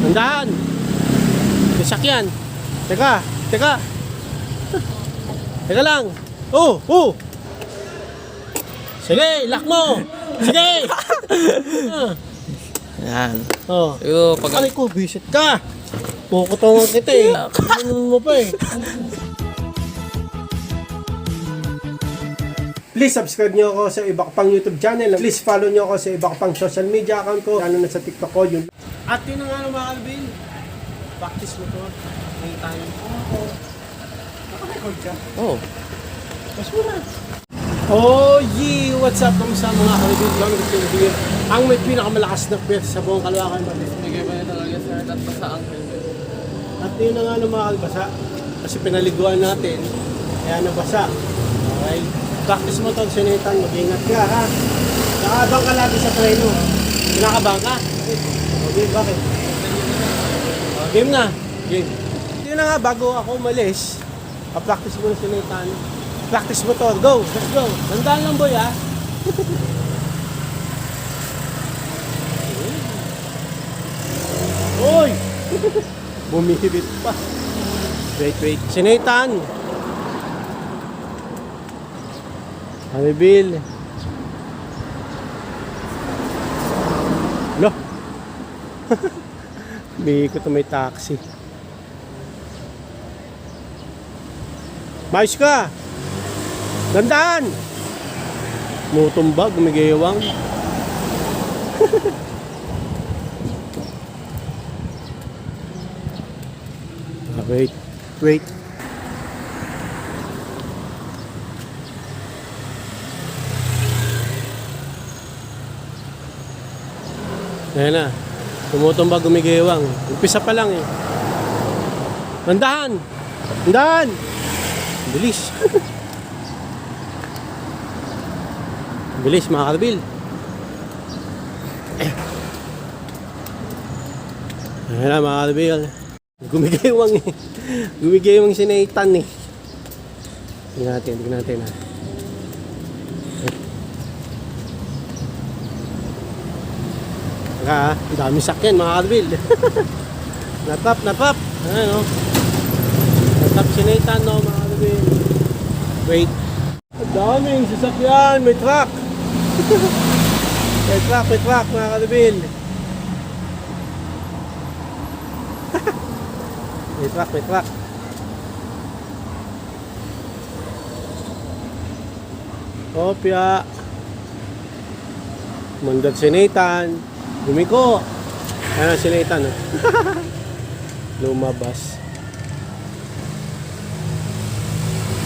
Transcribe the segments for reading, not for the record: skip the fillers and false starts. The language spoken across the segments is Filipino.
Tandaan. Sasakyan. Teka. Teka lang. Oh. Sige, lock mo. Sige. Yan. Oh. Yo, pag Aray ko, visit ka. Pukutungan kita eh. Ano mo pa eh. Please subscribe nyo ako sa iba ko pang YouTube channel. Please follow nyo ako sa iba ko pang social media account ko. Ano na sa TikTok ko yun. At yun nga mga Alvin. Practice mo to. May tayo. Naka-record ka? oh. Mas muna. Oh yeah! What's up? Kamusta mga Alvin? Lang gusto nyo bigyan. Ang may pinakamalakas na piyesa sa buong Caloocan. Bigay ba nito talaga sir at basa ang helmet? At yun na nga ng mga kalbasa. Kasi pinaliguan natin. Kaya nabasa. Okay? Practice mo itong sinitan. Mag-ingat ka ha. Nakabang ka lagi sa treno. Kinakabang ka? Okay, bakit? Game na. Game. Yun na nga, bago ako umalis, practice mo ng sinitan. Practice mo to. Go! Let's go! Tandaan lang boy ha. Uy! Bumihibit pa. Wait. Sinitan. Kami Bill. Lo. Bihi ko to may taxi. Mayos ka. Gandaan. Mutumbag, gumigewang. Wait. Ayan na. Tumutumbag, gumigewang. Umpisa pa lang eh. Tandaan! Bilis. Bilis mga Karbil. Ayan na mga Karbil. Gumigewang eh. Gumigewang si Nathan eh. Tingnan natin ha. Ang dami sakyan mga Karbil. Natap. Ayan o. Natap si Nathan no mga Karbil. Wait. Ang daming sasakyan. May truck. May truck mga Karbil. May truck. Opya. Mandag si Nathan. Gumiko. Ayan si Nathan. Lumabas.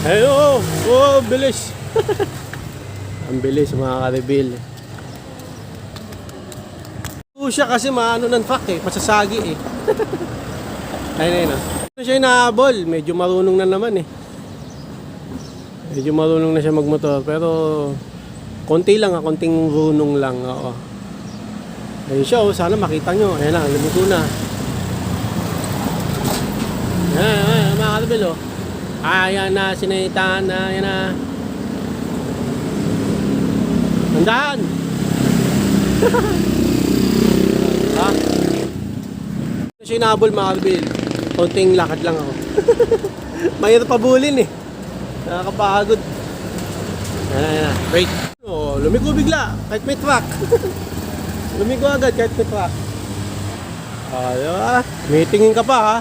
Ayun. Oh, bilis. Ang bilis mga Karbil. Siya kasi maano ng truck eh. Masasagi eh. Ayun. Ano siya inahabol? Medyo marunong na naman eh. Medyo marunong na siya magmotor. Pero konting runong lang. Oo. Ayun siya oh. Sana makita nyo. Ayan na, lumiko na. Ayan, mga Karbil oh. Ayan na, sinaitan na. Ayan na. Tandaan! Ha? Ano siya inahabol mga Karbil? Konting lakad lang ako. Mahirap pabulin eh. Nakakapagod. Ayan. Wait. Oh, lumiko bigla. Kahit may truck. Lumiko agad kahit may truck. Diba? May tingin ka pa ha.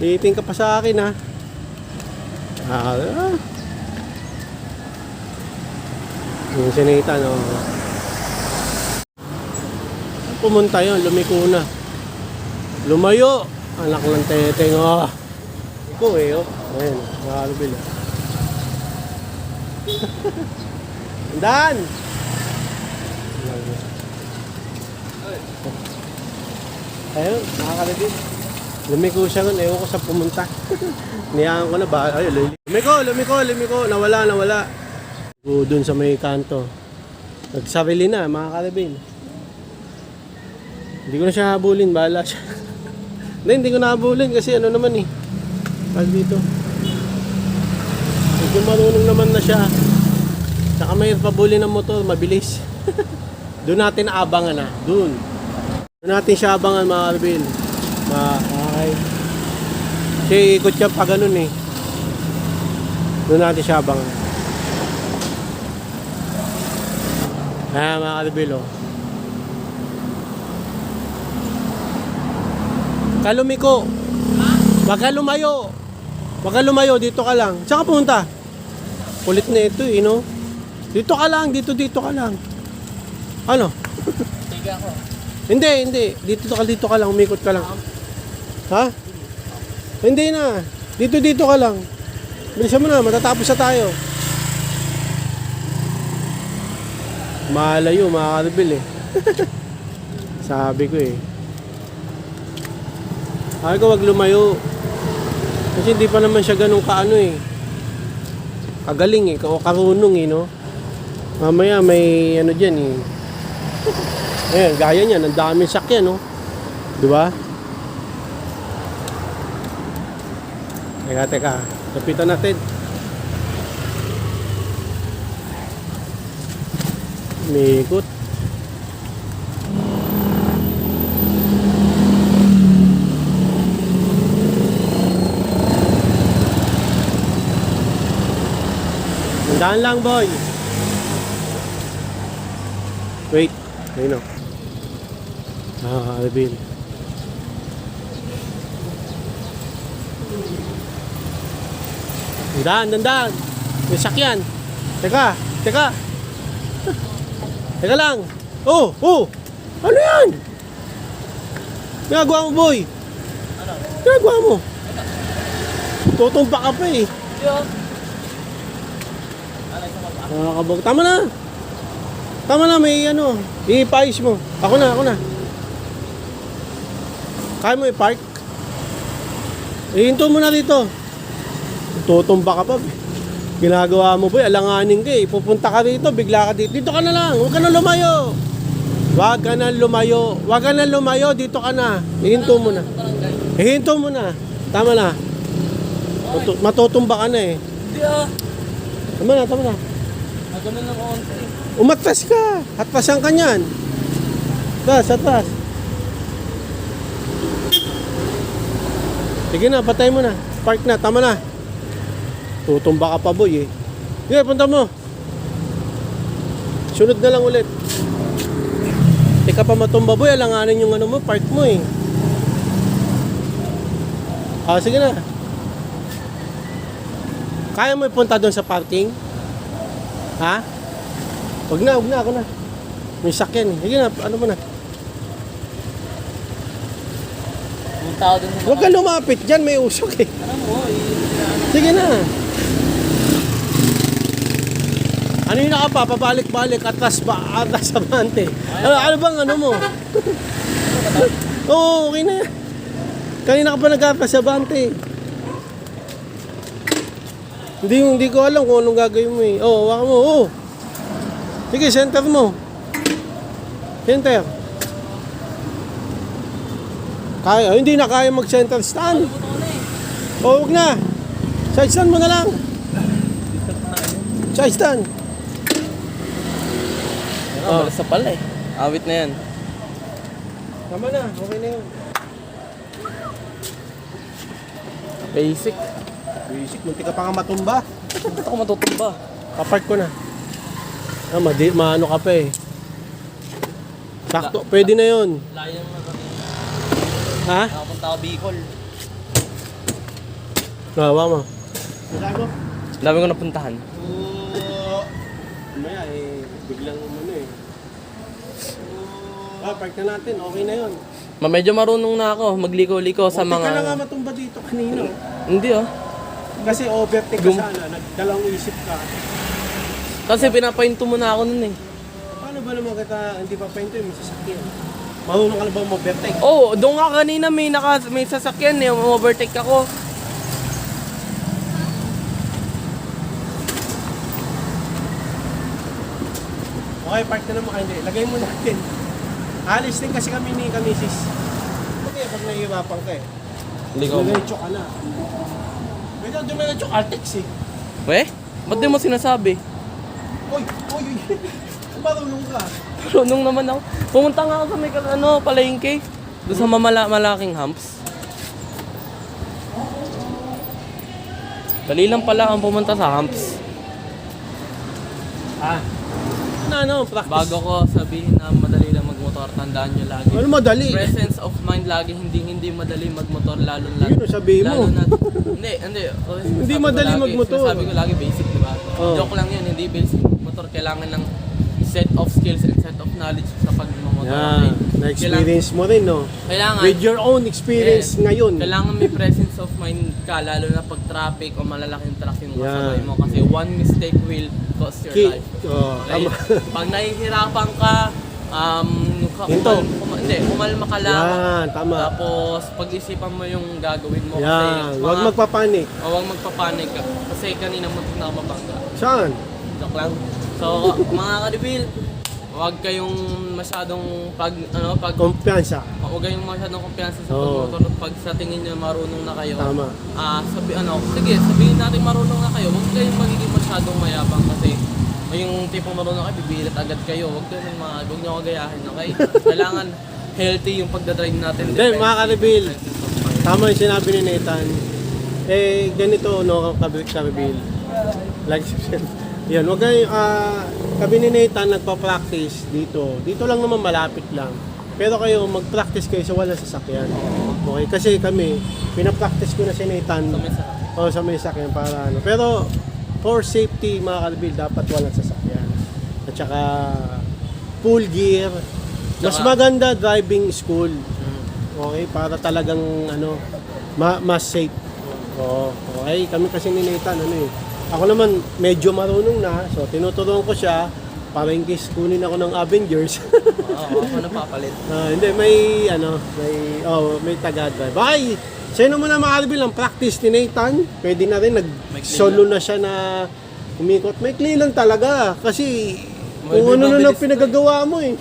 Titingin ka pa sa akin ha. Diba? Yung sinita no. Pumunta yun. Lumiko na. Lumayo. Anak ng teteng oh. Iko eh oh. Ayan, mga Karbil. Dan! Ayun, mga Karbil. Lumiko siya nun, ewan ko sa pumunta. Niyaan ko na ba? Ay, lumiko. Nawala. Doon sa may kanto. Nagsarili na, mga Karbil. Hindi ko na siya habulin, bahala siya. Hindi ko na habulin kasi ano naman eh. Pag dito. Medyo marunong naman na siya. Saka may pabuli ng motor, mabilis. Doon natin aabangan na. Doon. Natin siya abangan mga Alvin. Okay. Kasi ikot siya pa ganun eh. Doon natin siya abangan. Ayan mga Alvin oh. Kalumiko. Wag ka lumayo. Wag ka lumayo, dito ka lang. Saan ka pumunta? Kulit na ito eh, no? Dito ka lang, dito ka lang. Ano? Tiga ako. Hindi. Dito ka lang, umikot ka lang. Ha? Hindi na. Dito ka lang. Bilisan mo na, matatapos na tayo. Malayo, makakarbil eh. Sabi ko eh. Sabi ko wag lumayo. Kasi hindi pa naman siya ganun kaano eh. Kagaling eh, o karunong eh, no? Mamaya may ano dyan eh. Ayan, gaya niyan, ang daming sakyan, no? Diba? Teka. Lapitan natin. Umikot. Tandaan lang, boy. Wait. Ayun o. Alvin. Dandaan. May sakyan. Teka. Teka lang. Oh. Ano yan? Ginagawa mo, boy? Ano? Ginagawa mo? Tutumpa ka pa eh. Yo. Nakakabog. Tama na, may ano. Ipaayos mo. Ako na. Kaya mo i-park? Ihinto mo na dito. Tutumba ka pa. Ginagawa mo, boy. Alanganin ka eh. Pupunta ka dito, bigla ka dito. Dito ka na lang. Huwag ka na lumayo. Dito ka na. Ihinto mo na. Tama na. Matutumba ka na eh. Hindi ah. Tama na. Ganun ng konti. Umatras ka. Atpasan ka niyan. Atras. Sige na, patay mo na. Park na, tama na. Tutumba ka pa, boy eh. Sige, punta mo. Sunod na lang ulit. Di ka pa matumba, boy. Alanganin yung ano mo, park mo eh. Sige na. Kaya mo ipunta doon sa parking? Ha? Huwag na, ako na. May sakyan eh. Sige na, ano mo na. Yung tao dun sa... Huwag ka lumapit dyan, may usok eh. Ano mo? Sige na. Ano yun ka pa? Pabalik-balik, atras sa bante. Ano bang ano mo? Oo, okay na yan. Kanina ka pa nag-atras sa bante. Hindi ko alam kung anong gagawin mo eh. Waka mo. Sige, center mo. Center. Kaya, hindi na kaya mag-center stand. Huwag na. Side stand mo na lang. Side stand. Balas na pala eh. Awit na yan. Tama na, okay na yun. Basic. Munti ka pa nga matumba. Ba't ako matutumba? Kapark ko na. Maano ka pa eh. Sakto, pwede na yun. Layo naman kami. Ha? Nakapunta ako Bicol. Nawa mo. Sabi mo? Dami ko napuntahan. Maya eh, biglang umano eh. Park na natin, okay na yun. Medyo marunong na ako magliko-liko sa Munti mga... ka na nga matumba dito kanina. Hindi ah. Kasi overtake ka sana, nagdalawang isip ka. Kasi pinapahinto mo na ako nun eh. Paano ba naman kita hindi pa pahinto yung masasakyan? Marunong ka na ba mag-overtake? Oh, doon nga kanina may sasakyan eh, overtake ako. Okay, park na naman. Hindi, lagay mo natin. Alis din kasi kami ni Kamisis. Okay, pag naiiwapan ka eh. Hindi ko. Dumiretso ka na. Pwede dumiretso Altex eh. Weh? Ba't di mo sinasabi? Uy! Marunong ka. Marunong naman ako. Pumunta nga ako sa may palengke. Doon sa malaking humps. Dali lang pala ang pumunta sa humps. Practice. Bago ko sabihin na madali lang magmotor, tandaan nyo lagi. Ano madali? Presence of mind lagi, hindi madali magmotor, lalo Yun ang sabihin mo. na, hindi. Hindi madali magmotor. Sabi ko lagi basic, di ba? Oh. Joke lang yun, hindi basic magmotor. Kailangan ng set of skills and set of knowledge sa pagmamotor. Yan. Na-experience mo rin, no? Kailangan, With your own experience Yes. ngayon. Kailangan may presence of mind ka, lalo na pag traffic o malalaking truck yung kasabay Yeah. mo. Kasi one mistake will cost your life. Tama. Pag nahihirapan ka, Hinto. kumalma ka lang. Yan, tama. Tapos pag-isipan mo yung gagawin mo. Yan, huwag magpapanik. Huwag magpapanik ka. Kasi kanina mo na mabangga. Saan? Joke lang. So, mga kadibil, huwag kayong masyadong Kumpiyansa. huwag kayong masyadong kumpiyansa sa Oo. pagmotor. Pag sa tingin nyo marunong na kayo, Tama. sige, sabihin natin marunong na kayo. Huwag kayong magiging masyadong mayabang kasi yung tipong marunong kayo, bibilit agad kayo. Huwag nyo kagayahin, okay? Kailangan healthy yung pagdadrive natin. Hindi, mga karibil, tama yung sinabi ni Nathan. Ganito, no, karibil. Like, yan, wag kayo, kami ni Nathan nagpa-practice dito. Dito lang naman, malapit lang. Pero kayo, mag-practice kayo sa walang sasakyan. Okay, kasi kami, pinapractice ko na si Nathan. Sa may sasakyan para ano. Pero, for safety, mga karibil, dapat walang sasakyan. At saka, full gear. Mas maganda driving school. Okay, para talagang mas safe. Oo, okay, kami kasi ni Nathan ako naman medyo marunong na, so tinuturuan ko siya para in case kunin ako ng Avengers. Oo, ako napapalit. Hindi, may taga-drive. Okay, sino mo na makalbil ang practice ni Nathan? Pwede na rin, nag-solo na siya na umikot. May clean lang talaga kasi kung ano na pinagagawa mo eh.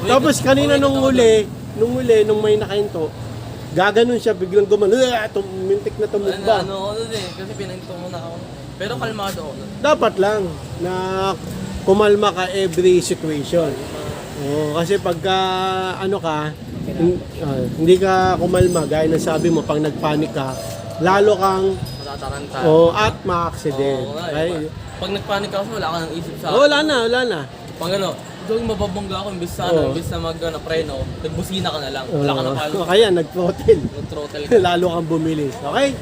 Tapos kanina nung may nakahinto, gaganon siya, biglang mintik na tumugba. Kasi pinahinto muna ako. Pero kalmado ako. Dapat lang na kumalma ka every situation. Kasi pagka hindi ka kumalma, gaya ng sabi mo, pag nagpanik ka, lalo kang Matataranta. at ma-accident. Okay? Pag nagpanik ako, wala ka nang isip sa Wala na. Pag gawing mababangga ako, imbis na preno, nagbusina ka na lang. Wala ka na palo. Kaya nag-throttle. Nag-throttle ka. Lalo kang bumilis. Okay?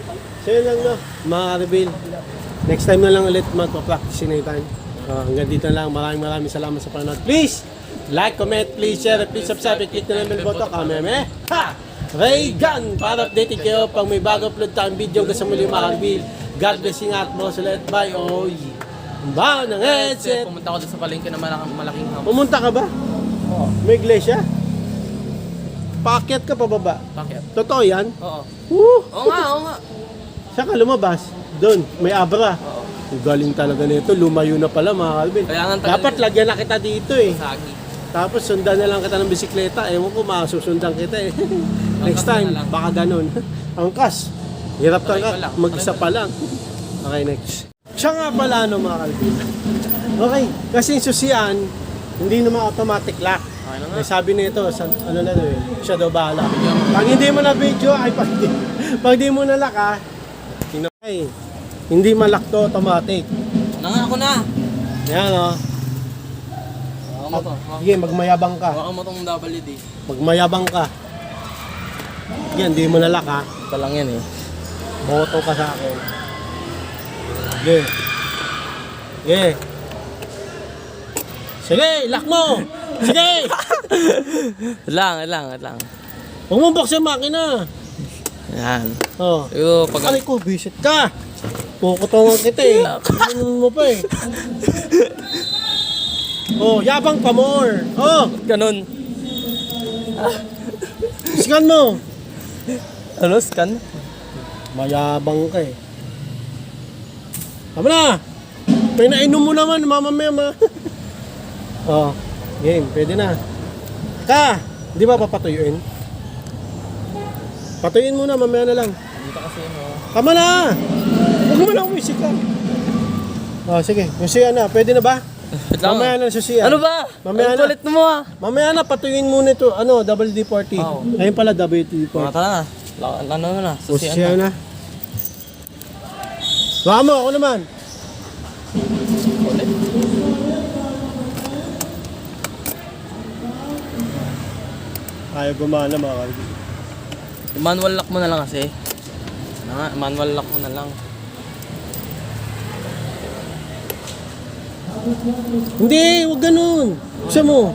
So yun lang, no, mga ka-reveal. Next time na lang ulit magpa-practice si Nathan. Hanggang dito na lang. Maraming salamat sa panonood. Please, like, comment, please share, please subscribe, click na bell button. Kameme. Ha! Ray Gun! Para updated kayo pag may bago upload tayong video. Kasi muli mga ka-reveal. God bless you at most ulit. Bye. Ba ng headset. Pumunta ako doon sa palengke na malaking hamon. Pumunta ka ba? Oo. May iglesia? Paakyat ka pababa. Bakit? Totoo yan? Oo. Woo! Oo nga. Saan ka lumabas? Doon, may abra. Oo. Ang galing talaga nito. Lumayo na pala mga Calvin. Kaya nga tagal Dapat nito. lagyan na kita dito eh. Sagi. Tapos sundan na lang kita ng bisikleta. Ewan ko, masusundan kita eh. Next Angkas na time, lang. baka ganun. Angkas. Hirap Okay ka pa lang. mag-isa pa lang. Okay, next. Siya nga pala mga Calvin. Okay, kasi yung susian, hindi naman automatic lock. Okay na nga. Eh, sabi nito, siya daw bahala. Pag hindi mo na video, pag di mo na lock hindi malak to automatic. Ako na. Yan o. Hawakan mo to. Sige, magmayabang ka. Hawakan mo tong WD. Magmayabang ka. Yan, di mo na lock Ito lang yan eh. Boto ka sa akin. Sige. Sige. Sige, lock mo! Sige! Lang. Huwag mo buksan yung makina. Yan. Oh. Siguro pag... Aray ko, visit ka! Pukutungan kita eh. Ganun mo pa eh. Oh, yabang pa more. Oh, Ganun. scan mo. Ano, scan? Mayabang ka eh. Tama na! Pinainom mo naman, mamamema. Oh, game, pwede na. Di ba papatuyuin? Patuyuin muna, mamaya na lang. Dito kasi no. Tama na! Huwag mo na umisik ka. Oh, sige, yung siya na, pwede na ba? Wait lang. Mamaya na susiyan. Ano ba? Mamaya Ang na. kulit mo ah. Mamaya na, patuyuin muna ito. Ano, WD-40. Oo. Ayun pala, WD-40. Mga tara na. Ano na, susiyan Susiyan na. na. Baka mo, ako naman. Ulit. Ayaw gumana mga kalbi. Manual lock mo na lang kasi. Manual lock mo na lang. Hindi, huwag ganun. Siya mo.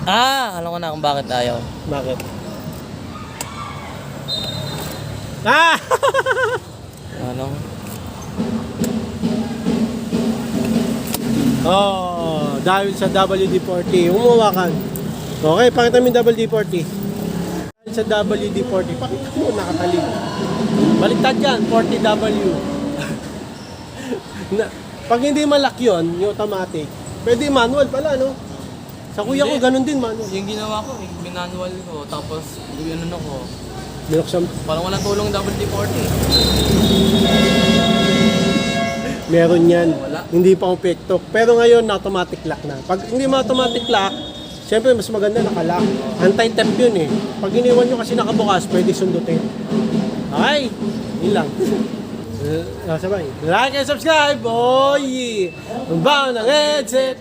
Alam ko na kung bakit ayaw. Bakit? Ah! Ano? Oh, dahil sa WD-40, umuwakan. Okay, pakita mo yung WD-40. Dahil sa WD-40, pakita mo nakatalig. Baliktad yan, 40W. Pag hindi malak yun, yung automatic, pwede manual pala, no? Sa kuya ko, Hindi. ganun din, manual. Yung ginawa ko, minanual ko, tapos yung ano ko, Binuksan, parang walang tulong WD-40. meron yan. Wala. Hindi pa upekto. Pero ngayon, automatic lock na. Pag hindi ma-automatic lock, siyempre mas maganda nakalock. Anti-temp yun eh. Pag iniwan nyo kasi nakabukas, pwede sundutin. Okay, yun lang. Sabay. Like and subscribe, boy! Ang baon ng headset!